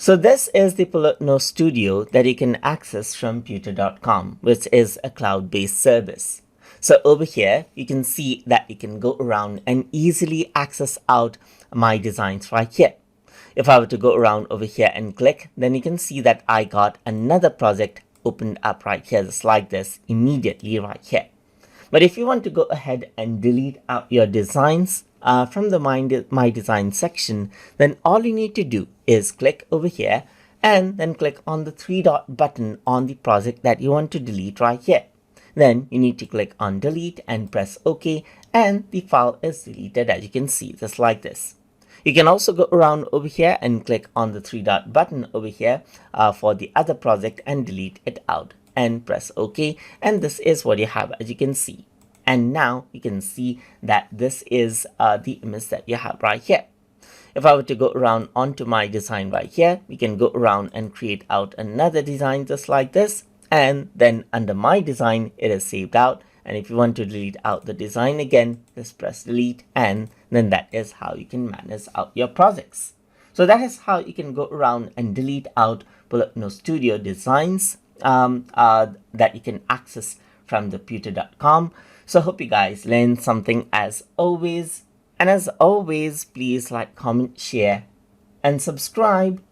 So this is the Polotno Studio that you can access from pewter.com, which is a cloud-based service. So over here, you can see that you can go around and easily access out my designs right here. If I were to go around over here and click, then you can see that I got another project opened up right here, just like this, immediately right here. But if you want to go ahead and delete out your designs from the My Design section, then all you need to do is click over here and then click on the three dot button on the project that you want to delete right here. Then you need to click on delete and press OK, and the file is deleted, as you can see, just like this. You can also go around over here and click on the three dot button over here for the other project and delete it out and press OK, and this is what you have, as you can see. And now you can see that this is the image that you have right here. If I were to go around onto my design right here, we can go around and create out another design just like this, and then under my design it is saved out. And if you want to delete out the design again, just press delete, and then that is how you can manage out your projects. So that is how you can go around and delete out Polotno Studio designs that you can access from the pewter.com. So hope you guys learned something as always. And as always, please like, comment, share, and subscribe.